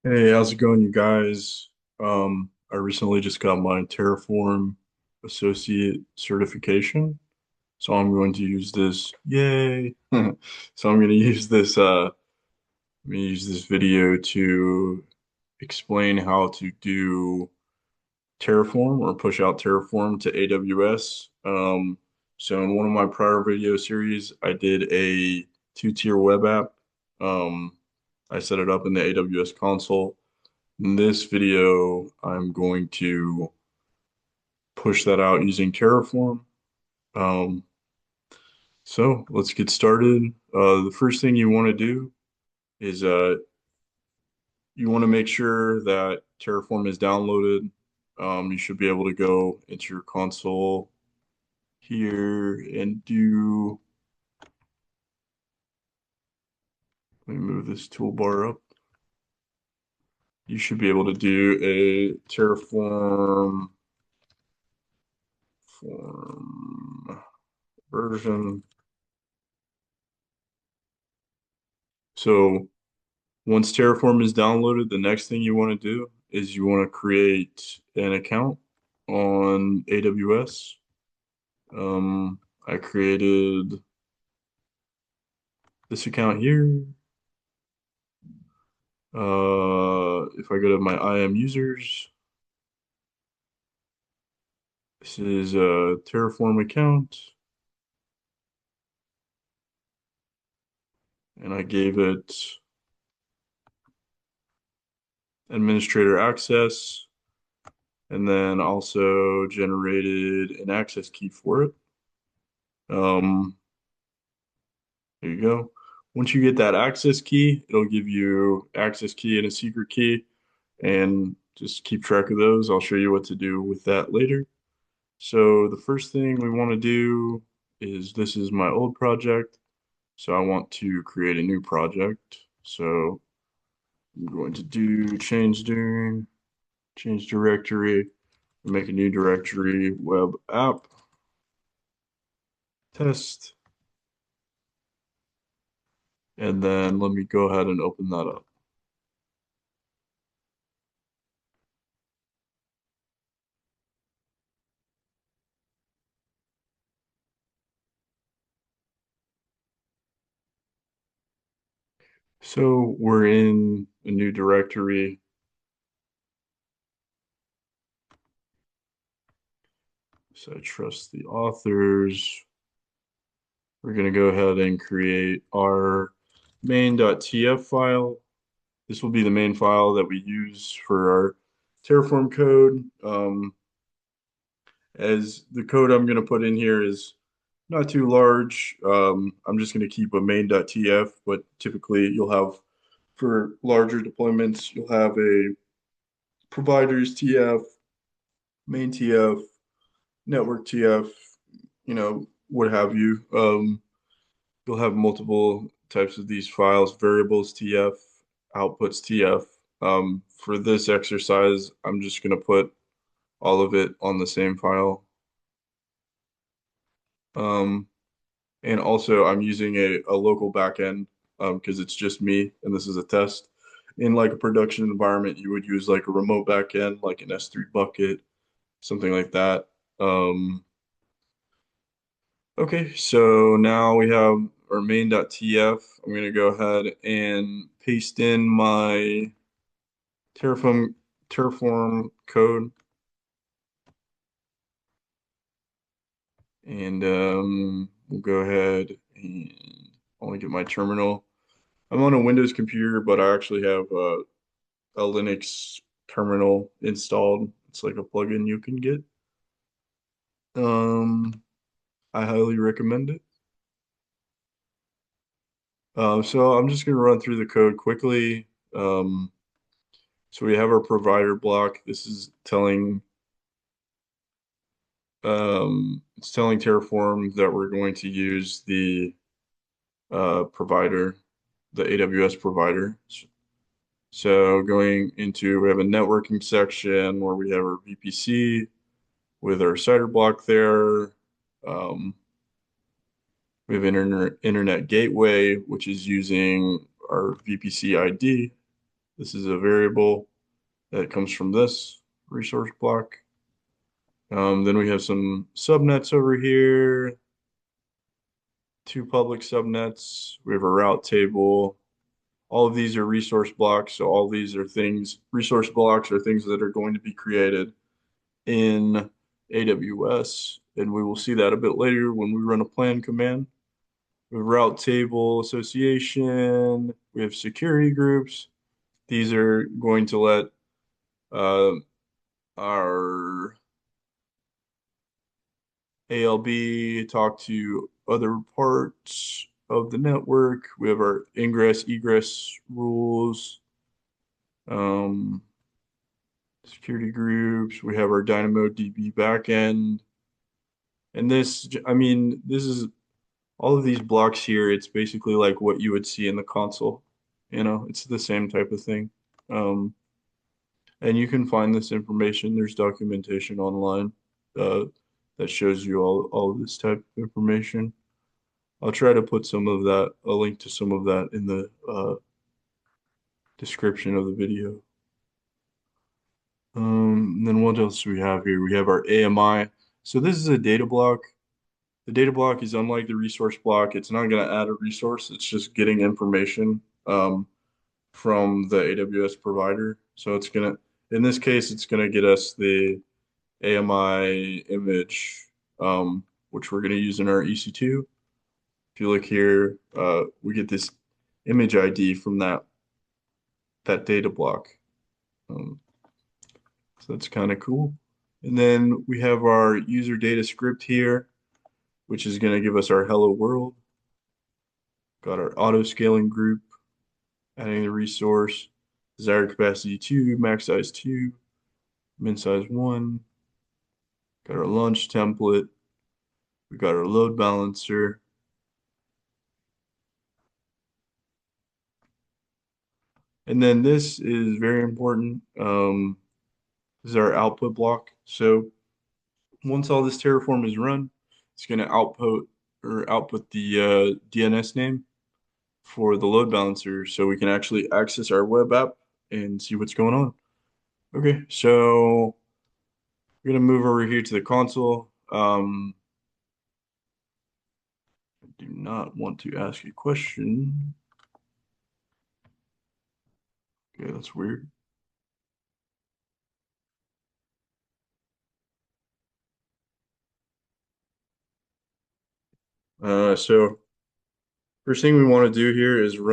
Hey, how's it going, you guys? I recently just got my Terraform Associate certification, so I'm going to use this. Yay! So I'm going to use this. I'm going to use this video to explain how to do Terraform or push out Terraform to AWS. So in one of my prior video series, I did a two-tier web app. Um, I set it up in the AWS console. In this video, I'm going to push that out using Terraform. Um, so let's get started. The first thing you want to do is you want to make sure that Terraform is downloaded. You should be able to go into your console here and do, let me move this toolbar up. You should be able to do a Terraform form version. So once Terraform is downloaded, the next thing you want to do is you want to create an account on AWS. I created this account here. If I go to my IAM users, this is a Terraform account, and I gave it administrator access, and then also generated an access key for it. Um, There you go. Once you get that access key, it'll give you access key and a secret key, and just keep track of those. I'll show you what to do with that later. So the first thing we want to do is this is my old project. So I want to create a new project. So I'm going to do change directory, make a new directory, web app, test, and then let me go ahead and open that up. So we're in a new directory. So I trust the authors. We're going to go ahead and create our main.tf file. This will be the main file that we use for our Terraform code. As the code I'm going to put in here is not too large, I'm just going to keep a main.tf, but typically you'll have, for larger deployments, you'll have a providers TF, main TF, network TF, what have you. You'll have multiple types of these files, variables TF, outputs TF. For this exercise, I'm just going to put all of it on the same file. Um, and also, I'm using a local backend because it's just me and this is a test. In like a production environment, you would use like a remote backend, like an S3 bucket, something like that. Um, Okay, so now we have our main.tf. I'm going to go ahead and paste in my Terraform Terraform code, and we'll go ahead and I want to get my terminal. I'm on a Windows computer, but I actually have a Linux terminal installed. It's like a plugin you can get. Um, I highly recommend it. So I'm just going to run through the code quickly. Um, So we have our provider block. This is telling it's telling Terraform that we're going to use the provider, the AWS provider. So going into, we have a networking section where we have our VPC with our CIDR block there. Um, we have internet gateway, which is using our VPC ID. This is a variable that comes from this resource block. Then we have some subnets over here, two public subnets. We have a route table. All of these are resource blocks. So all these are things, resource blocks are things that are going to be created in AWS. And we will see that a bit later when we run a plan command. We have route table association. We have security groups. These are going to let uh, our ALB talk to other parts of the network. We have our ingress egress rules, um, security groups. We have our DynamoDB backend. And this, I mean, this is all of these blocks here. It's basically like what you would see in the console. It's the same type of thing. Um, and you can find this information. There's documentation online uh, that shows you all of this type of information. I'll try to put some of that, a link to some of that in the description of the video. Then what else do we have here? We have our AMI. So this is a data block. The data block is unlike the resource block. It's not going to add a resource. It's just getting information from the AWS provider. So it's going to, in this case, it's going to get us the AMI image, which we're going to use in our EC2. If you look here, we get this image ID from that data block. Um, so that's kind of cool. And then we have our user data script here, which is going to give us our hello world. Got our auto scaling group, adding the resource, desired capacity 2, max size 2, min size 1. Got our launch template. We got our load balancer. And then this is very important. This is our output block. So once all this Terraform is run, it's going to output the DNS name for the load balancer so we can actually access our web app and see what's going on. Okay, so we're going to move over here to the console. I do not want to ask a question. Okay, that's weird. So first thing we want to do here is run